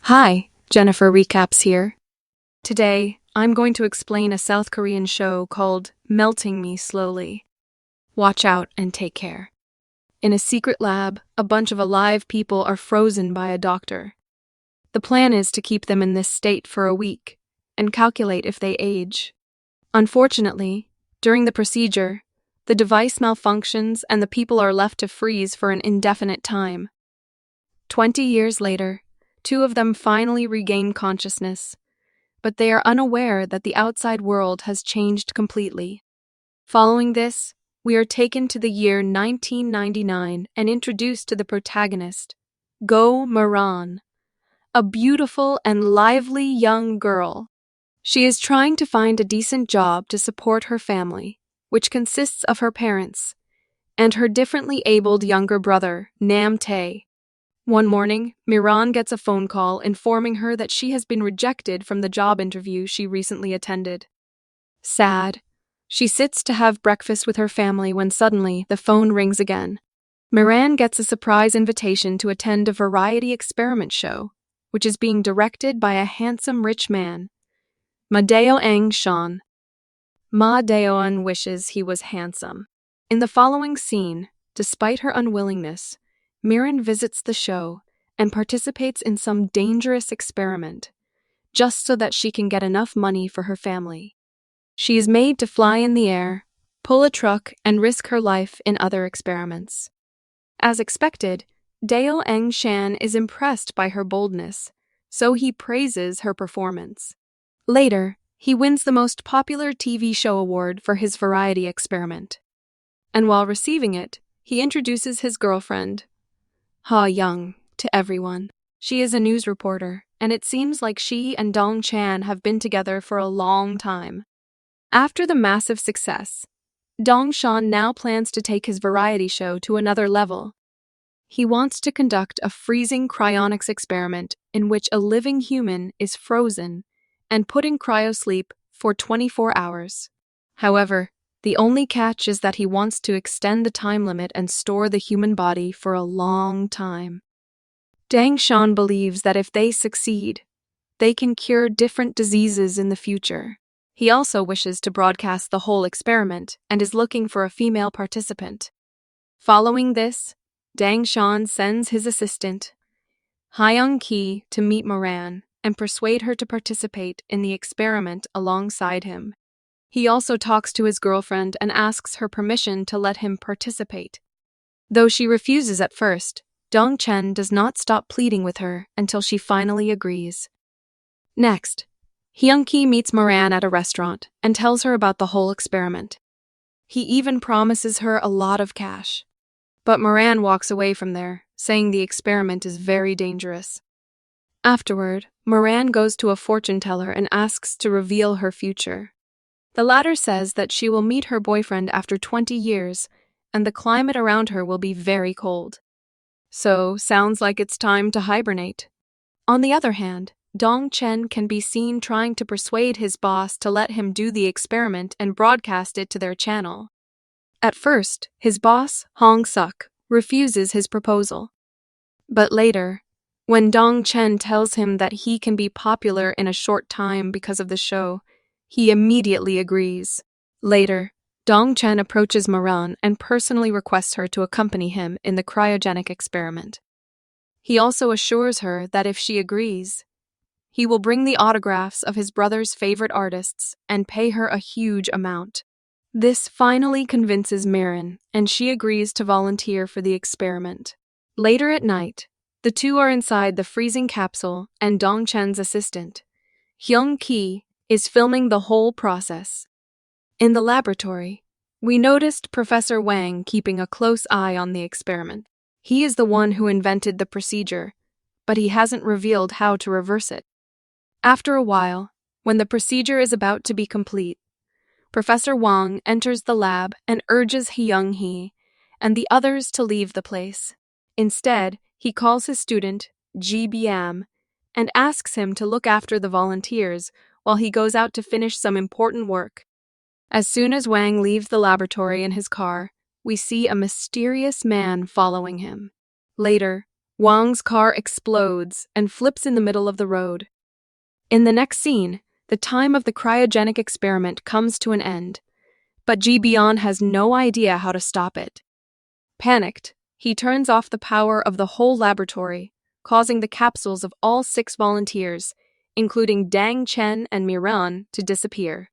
Hi, Jennifer Recaps here. Today, I'm going to explain a South Korean show called Melting Me Slowly. Watch out and take care. In a secret lab, a bunch of alive people are frozen by a doctor. The plan is to keep them in this state for a week and calculate if they age. Unfortunately, during the procedure, the device malfunctions and the people are left to freeze for an indefinite time. 20 years later, two of them finally regain consciousness, but they are unaware that the outside world has changed completely. Following this, we are taken to the year 1999 and introduced to the protagonist, Go Moran, a beautiful and lively young girl. She is trying to find a decent job to support her family, which consists of her parents, and her differently abled younger brother, Nam Tae. One morning, Miran gets a phone call informing her that she has been rejected from the job interview she recently attended. Sad, she sits to have breakfast with her family when suddenly the phone rings again. Miran gets a surprise invitation to attend a variety experiment show, which is being directed by a handsome rich man, Ma Deo-ang Sean. Ma Deo-an wishes he was handsome. In the following scene, despite her unwillingness, Miran visits the show and participates in some dangerous experiment, just so that she can get enough money for her family. She is made to fly in the air, pull a truck, and risk her life in other experiments. As expected, Deo Eng Shan is impressed by her boldness, so he praises her performance. Later, he wins the most popular TV show award for his variety experiment. And while receiving it, he introduces his girlfriend, Ha Young, to everyone. She is a news reporter, and it seems like she and Dong Chan have been together for a long time. After the massive success, Dong Shan now plans to take his variety show to another level. He wants to conduct a freezing cryonics experiment in which a living human is frozen and put in cryosleep for 24 hours. However, the only catch is that he wants to extend the time limit and store the human body for a long time. Dang Shan believes that if they succeed, they can cure different diseases in the future. He also wishes to broadcast the whole experiment and is looking for a female participant. Following this, Dang Shan sends his assistant, Hyung Ki, to meet Moran and persuade her to participate in the experiment alongside him. He also talks to his girlfriend and asks her permission to let him participate. Though she refuses at first, Dong Chen does not stop pleading with her until she finally agrees. Next, Hyun-ki meets Moran at a restaurant and tells her about the whole experiment. He even promises her a lot of cash. But Moran walks away from there, saying the experiment is very dangerous. Afterward, Moran goes to a fortune teller and asks to reveal her future. The latter says that she will meet her boyfriend after 20 years, and the climate around her will be very cold. So, sounds like it's time to hibernate. On the other hand, Dong Chen can be seen trying to persuade his boss to let him do the experiment and broadcast it to their channel. At first, his boss, Hong Suk, refuses his proposal. But later, when Dong Chen tells him that he can be popular in a short time because of the show, he immediately agrees. Later, Dong Chen approaches Moran and personally requests her to accompany him in the cryogenic experiment. He also assures her that if she agrees, he will bring the autographs of his brother's favorite artists and pay her a huge amount. This finally convinces Miran, and she agrees to volunteer for the experiment. Later at night, the two are inside the freezing capsule, and Dong Chen's assistant, Hyung Ki, is filming the whole process. In the laboratory, we noticed Professor Wang keeping a close eye on the experiment. He is the one who invented the procedure, but he hasn't revealed how to reverse it. After a while, when the procedure is about to be complete, Professor Wang enters the lab and urges Hyung Hee and the others to leave the place. Instead, he calls his student, Ji Biam, and asks him to look after the volunteers while he goes out to finish some important work. As soon as Wang leaves the laboratory in his car, we see a mysterious man following him. Later, Wang's car explodes and flips in the middle of the road. In the next scene, the time of the cryogenic experiment comes to an end, but Ji-byeon has no idea how to stop it. Panicked, he turns off the power of the whole laboratory, causing the capsules of all 6 volunteers, including Dang Chen and Miran, to disappear.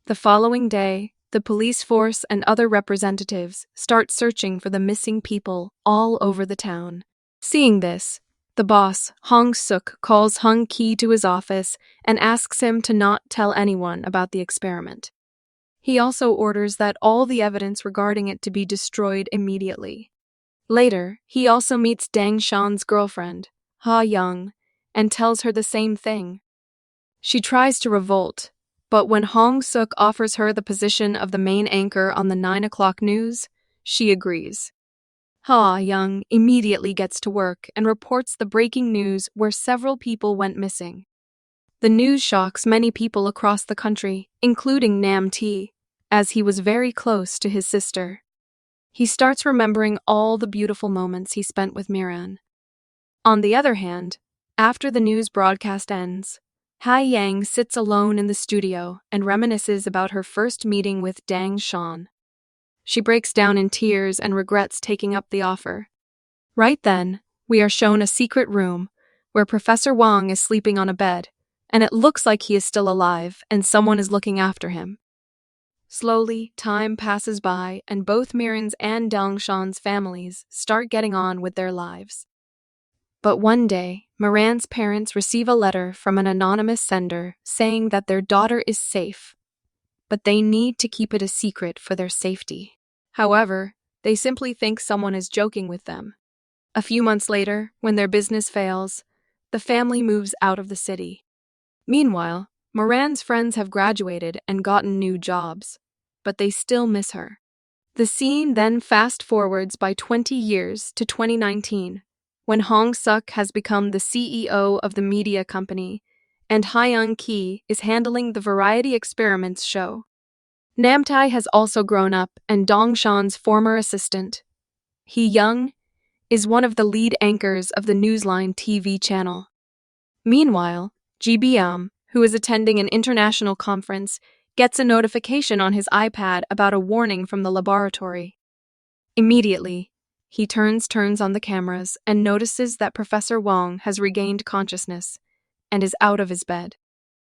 The following day, the police force and other representatives start searching for the missing people all over the town. Seeing this, the boss, Hong Suk, calls Hung Ki to his office and asks him to not tell anyone about the experiment. He also orders that all the evidence regarding it to be destroyed immediately. Later, he also meets Dang Shan's girlfriend, Ha Young, and tells her the same thing. She tries to revolt, but when Hong Suk offers her the position of the main anchor on the 9 o'clock news, she agrees. Ha Young immediately gets to work and reports the breaking news where several people went missing. The news shocks many people across the country, including Nam T, as he was very close to his sister. He starts remembering all the beautiful moments he spent with Miran. On the other hand, after the news broadcast ends, Hai Yang sits alone in the studio and reminisces about her first meeting with Dang Shan. She breaks down in tears and regrets taking up the offer. Right then, we are shown a secret room where Professor Wang is sleeping on a bed, and it looks like he is still alive and someone is looking after him. Slowly, time passes by and both Miran's and Dang Shan's families start getting on with their lives. But one day, Miran's parents receive a letter from an anonymous sender saying that their daughter is safe, but they need to keep it a secret for their safety. However, they simply think someone is joking with them. A few months later, when their business fails, the family moves out of the city. Meanwhile, Miran's friends have graduated and gotten new jobs, but they still miss her. The scene then fast-forwards by 20 years to 2019, when Hong Suk has become the CEO of the media company, and Hyun Ki is handling the variety experiments show. Namtae has also grown up, and Dong Shan's former assistant, Hee Young, is one of the lead anchors of the Newsline TV channel. Meanwhile, Ji-byeon, who is attending an international conference, gets a notification on his iPad about a warning from the laboratory. Immediately, he turns on the cameras and notices that Professor Wang has regained consciousness and is out of his bed.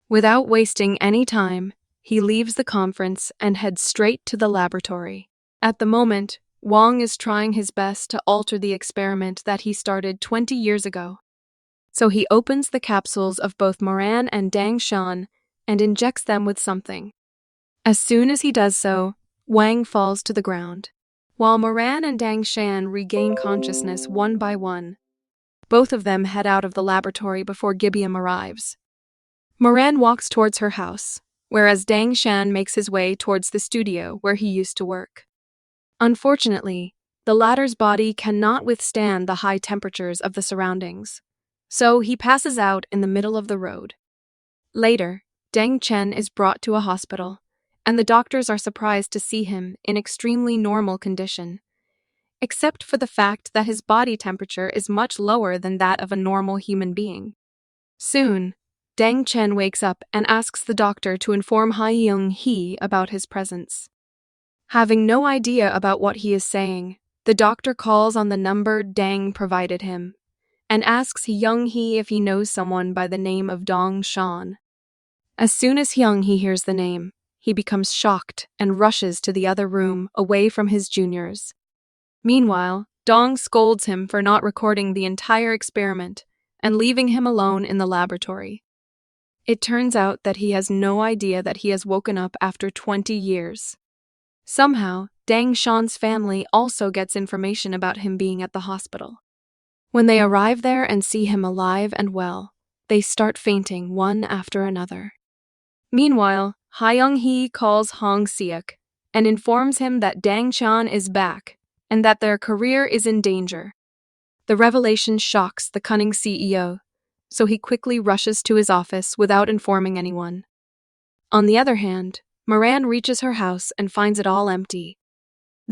Without wasting any time, he leaves the conference and heads straight to the laboratory. At the moment, Wang is trying his best to alter the experiment that he started 20 years ago. So he opens the capsules of both Moran and Dang Shan and injects them with something. As soon as he does so, Wang falls to the ground. While Moran and Dang Shan regain consciousness one by one, both of them head out of the laboratory before Gibeon arrives. Moran walks towards her house, whereas Dang Shan makes his way towards the studio where he used to work. Unfortunately, the latter's body cannot withstand the high temperatures of the surroundings, so he passes out in the middle of the road. Later, Dang Chen is brought to a hospital, and the doctors are surprised to see him in extremely normal condition, except for the fact that his body temperature is much lower than that of a normal human being. Soon, Dang Chen wakes up and asks the doctor to inform Hyung-hee about his presence. Having no idea about what he is saying, the doctor calls on the number Dang provided him and asks Hyung-hee if he knows someone by the name of Dong Shan. As soon as Hyung-hee hears the name, he becomes shocked and rushes to the other room away from his juniors. Meanwhile, Dong scolds him for not recording the entire experiment and leaving him alone in the laboratory. It turns out that he has no idea that he has woken up after 20 years. Somehow, Dang Shan's family also gets information about him being at the hospital. When they arrive there and see him alive and well, they start fainting one after another. Meanwhile, Hyung-hee calls Hong Seok and informs him that Dang Shan is back and that their career is in danger. The revelation shocks the cunning CEO, so he quickly rushes to his office without informing anyone. On the other hand, Moran reaches her house and finds it all empty.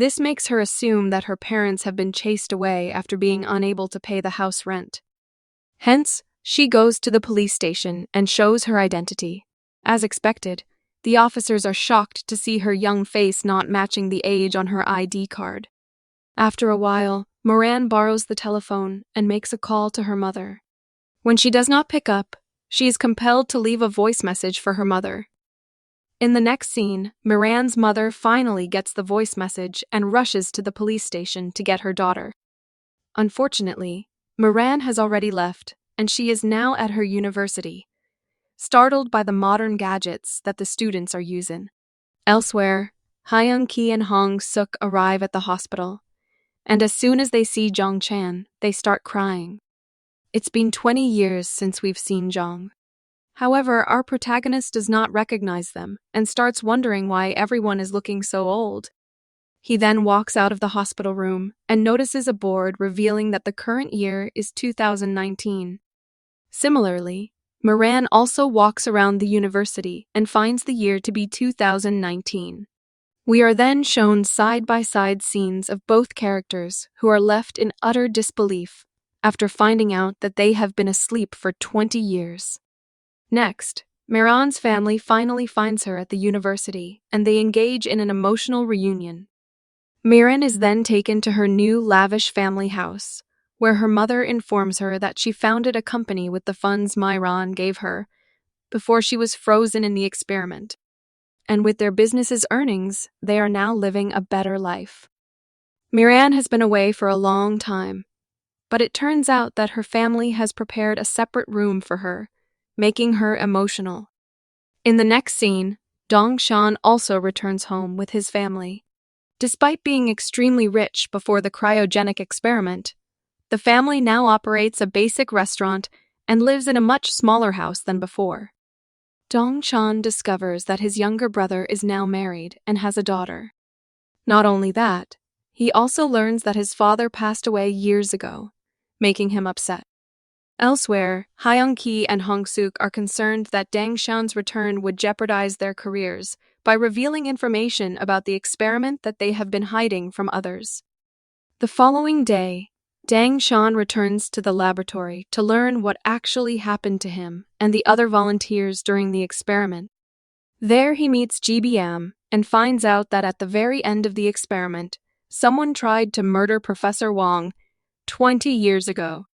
This makes her assume that her parents have been chased away after being unable to pay the house rent. Hence, she goes to the police station and shows her identity. As expected, the officers are shocked to see her young face not matching the age on her ID card. After a while, Moran borrows the telephone and makes a call to her mother. When she does not pick up, she is compelled to leave a voice message for her mother. In the next scene, Moran's mother finally gets the voice message and rushes to the police station to get her daughter. Unfortunately, Moran has already left, and she is now at her university, startled by the modern gadgets that the students are using. Elsewhere, Hyun-ki and Hong-suk arrive at the hospital, and as soon as they see Jong-chan, they start crying. It's been 20 years since we've seen Jong. However, our protagonist does not recognize them and starts wondering why everyone is looking so old. He then walks out of the hospital room and notices a board revealing that the current year is 2019. Similarly, Moran also walks around the university and finds the year to be 2019. We are then shown side-by-side scenes of both characters who are left in utter disbelief after finding out that they have been asleep for 20 years. Next, Moran's family finally finds her at the university and they engage in an emotional reunion. Moran is then taken to her new lavish family house, where her mother informs her that she founded a company with the funds Myron gave her before she was frozen in the experiment. And with their business's earnings, they are now living a better life. Moran has been away for a long time, but it turns out that her family has prepared a separate room for her, making her emotional. In the next scene, Dong-shan also returns home with his family. Despite being extremely rich before the cryogenic experiment, the family now operates a basic restaurant and lives in a much smaller house than before. Dong-chan discovers that his younger brother is now married and has a daughter. Not only that, he also learns that his father passed away years ago, making him upset. Elsewhere, Hyun-ki and Hong-suk are concerned that Dang-shan's return would jeopardize their careers by revealing information about the experiment that they have been hiding from others. The following day, Dang-shan returns to the laboratory to learn what actually happened to him and the other volunteers during the experiment. There he meets GBM and finds out that at the very end of the experiment, someone tried to murder Professor Wong 20 years ago.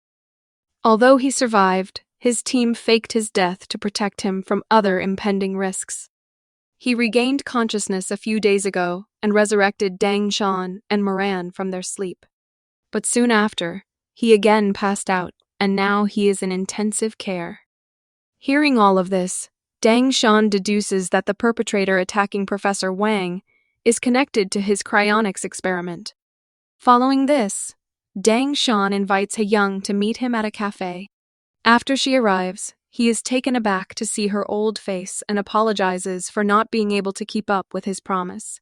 Although he survived, his team faked his death to protect him from other impending risks. He regained consciousness a few days ago and resurrected Dang-shan and Moran from their sleep. But soon after, he again passed out, and now he is in intensive care. Hearing all of this, Dang-shan deduces that the perpetrator attacking Professor Wang is connected to his cryonics experiment. Following this, Dang-shan invites Hae-young to meet him at a cafe. After she arrives, he is taken aback to see her old face and apologizes for not being able to keep up with his promise.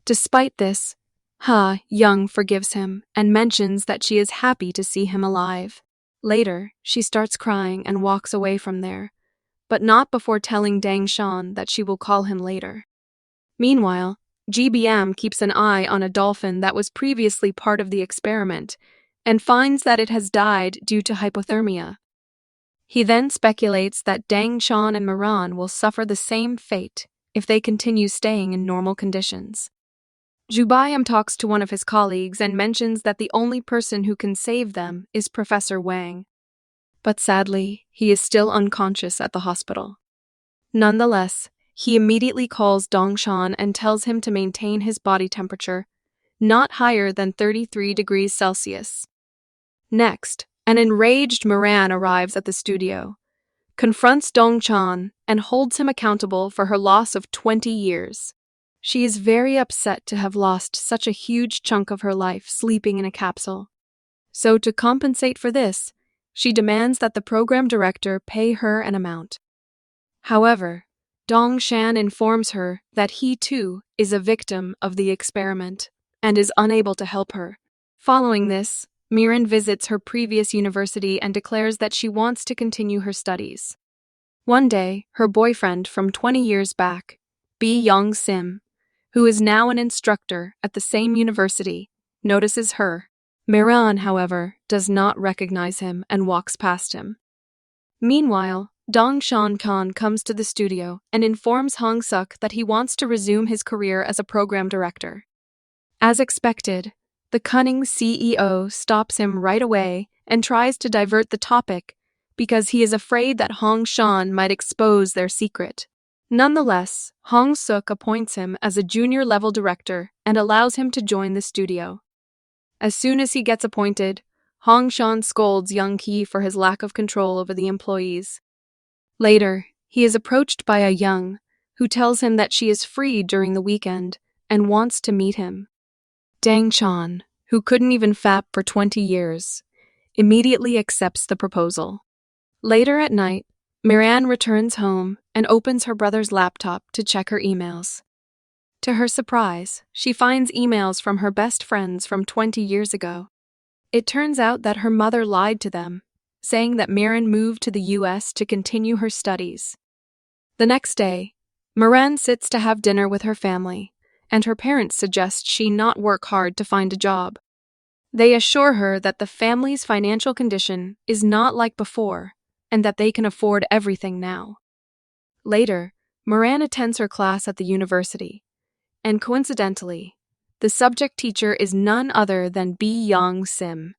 Despite this, Ha-young forgives him and mentions that she is happy to see him alive. Later, she starts crying and walks away from there, but not before telling Dang-shan that she will call him later. Meanwhile, GBM keeps an eye on a dolphin that was previously part of the experiment and finds that it has died due to hypothermia. He then speculates that Dang-shan and Moran will suffer the same fate if they continue staying in normal conditions. Jubayam talks to one of his colleagues and mentions that the only person who can save them is Professor Wang. But sadly, he is still unconscious at the hospital. Nonetheless, he immediately calls Dong-shan and tells him to maintain his body temperature, not higher than 33 degrees Celsius. Next, an enraged Moran arrives at the studio, confronts Dong-chan, and holds him accountable for her loss of 20 years. She is very upset to have lost such a huge chunk of her life sleeping in a capsule. So to compensate for this, she demands that the program director pay her an amount. However, Dong-shan informs her that he too is a victim of the experiment and is unable to help her. Following this, Miran visits her previous university and declares that she wants to continue her studies. One day, her boyfriend from 20 years back, B. Young-sim, who is now an instructor at the same university, notices her. Miran, however, does not recognize him and walks past him. Meanwhile, Dong Shan Khan comes to the studio and informs Hong Suk that he wants to resume his career as a program director. As expected, the cunning CEO stops him right away and tries to divert the topic because he is afraid that Hong Shan might expose their secret. Nonetheless, Hong Suk appoints him as a junior-level director and allows him to join the studio. As soon as he gets appointed, Hong Shan scolds Young Ki for his lack of control over the employees. Later, he is approached by a Young, who tells him that she is free during the weekend and wants to meet him. Dang Chan, who couldn't even fap for 20 years, immediately accepts the proposal. Later at night, Miran returns home and opens her brother's laptop to check her emails. To her surprise, she finds emails from her best friends from 20 years ago. It turns out that her mother lied to them, saying that Miran moved to the US to continue her studies. The next day, Miran sits to have dinner with her family, and her parents suggest she not work hard to find a job. They assure her that the family's financial condition is not like before, and that they can afford everything now. Later, Miran attends her class at the university, and coincidentally, the subject teacher is none other than Bi-Yong Sim.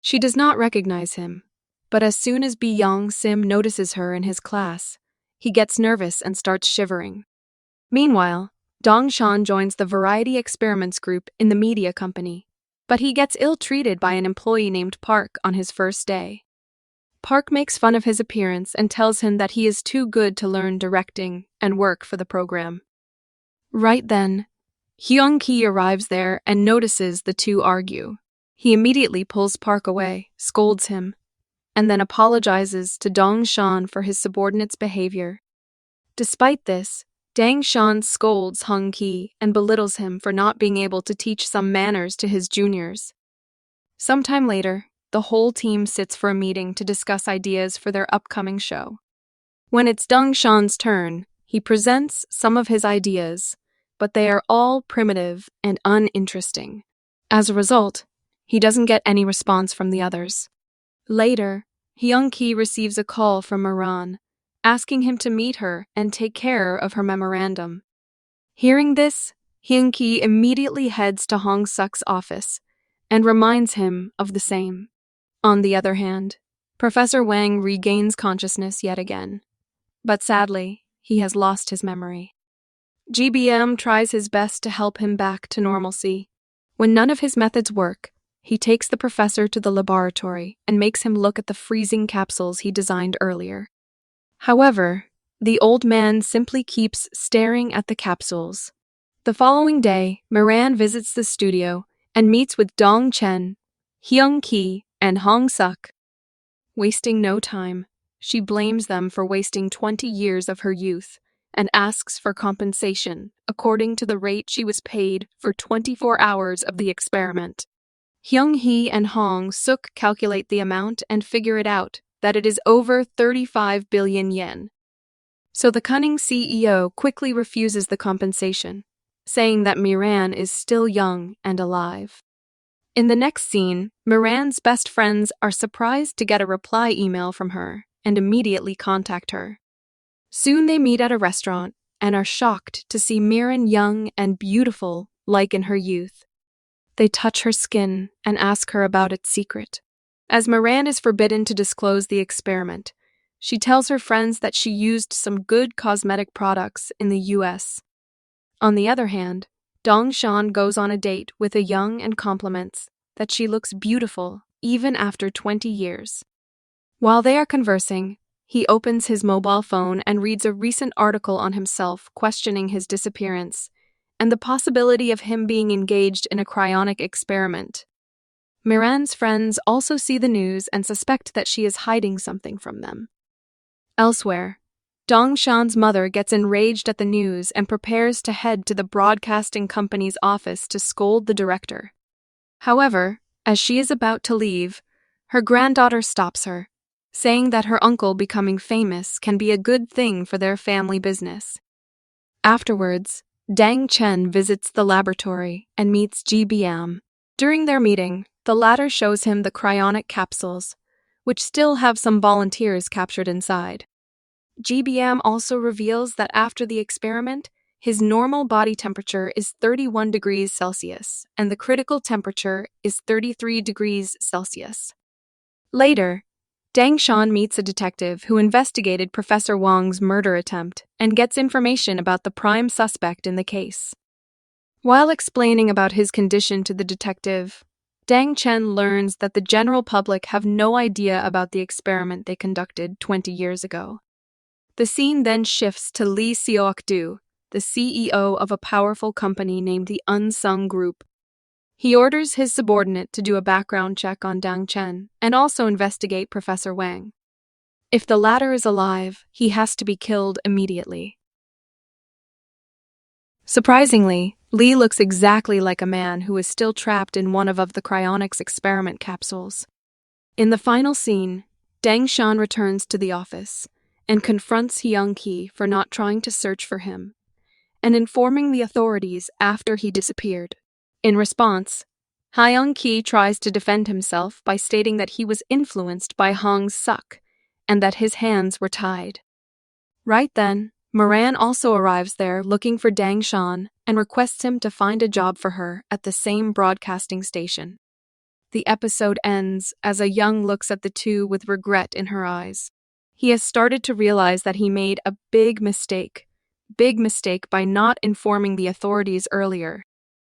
She does not recognize him, but as soon as Bi-Yong Sim notices her in his class, he gets nervous and starts shivering. Meanwhile, Dong Shan joins the Variety Experiments group in the media company, but he gets ill-treated by an employee named Park on his first day. Park makes fun of his appearance and tells him that he is too good to learn directing and work for the program. Right then, Hyung Ki arrives there and notices the two argue. He immediately pulls Park away, scolds him, and then apologizes to Dong Shan for his subordinate's behavior. Despite this, Dang Shan scolds Hyung Ki and belittles him for not being able to teach some manners to his juniors. Sometime later, the whole team sits for a meeting to discuss ideas for their upcoming show. When it's Dong Shan's turn, he presents some of his ideas, but they are all primitive and uninteresting. As a result, he doesn't get any response from the others. Later, Hyung Ki receives a call from Miran, asking him to meet her and take care of her memorandum. Hearing this, Hyung Ki immediately heads to Hong Suk's office and reminds him of the same. On the other hand, Professor Wang regains consciousness yet again, but sadly, he has lost his memory. GBM tries his best to help him back to normalcy. When none of his methods work, he takes the professor to the laboratory and makes him look at the freezing capsules he designed earlier. However, the old man simply keeps staring at the capsules. The following day, Miran visits the studio and meets with Dong Chen, Hyung Ki, and Hong Suk. Wasting no time, she blames them for wasting 20 years of her youth and asks for compensation according to the rate she was paid for 24 hours of the experiment. Hyung Hee and Hong Suk calculate the amount and figure it out that it is over 35 billion yen. So the cunning CEO quickly refuses the compensation, saying that Miran is still young and alive. In the next scene, Miran's best friends are surprised to get a reply email from her and immediately contact her. Soon they meet at a restaurant and are shocked to see Miran young and beautiful like in her youth. They touch her skin and ask her about its secret. As Miran is forbidden to disclose the experiment, she tells her friends that she used some good cosmetic products in the US. On the other hand, Dong Shan goes on a date with a young and compliments that she looks beautiful even after 20 years. While they are conversing, he opens his mobile phone and reads a recent article on himself questioning his disappearance and the possibility of him being engaged in a cryogenic experiment. Miran's friends also see the news and suspect that she is hiding something from them. Elsewhere, Dong Shan's mother gets enraged at the news and prepares to head to the broadcasting company's office to scold the director. However, as she is about to leave, her granddaughter stops her, saying that her uncle becoming famous can be a good thing for their family business. Afterwards, Dang Chen visits the laboratory and meets GBM. During their meeting, the latter shows him the cryogenic capsules, which still have some volunteers captured inside. GBM also reveals that after the experiment, his normal body temperature is 31 degrees Celsius and the critical temperature is 33 degrees Celsius. Later, Dang Shan meets a detective who investigated Professor Wang's murder attempt and gets information about the prime suspect in the case. While explaining about his condition to the detective, Dang Chen learns that the general public have no idea about the experiment they conducted 20 years ago. The scene then shifts to Lee Seok-do, the CEO of a powerful company named the Unsung Group. He orders his subordinate to do a background check on Dang Chen and also investigate Professor Wang. If the latter is alive, he has to be killed immediately. Surprisingly, Lee looks exactly like a man who is still trapped in one of the cryonics experiment capsules. In the final scene, Dang Shan returns to the office and confronts Hyung-ki for not trying to search for him and informing the authorities after he disappeared. In response, Hyung-ki tries to defend himself by stating that he was influenced by Hong Suk and that his hands were tied. Right then, Moran also arrives there looking for Dang Shan and requests him to find a job for her at the same broadcasting station. The episode ends as a Young looks at the two with regret in her eyes. He has started to realize that he made a big mistake by not informing the authorities earlier.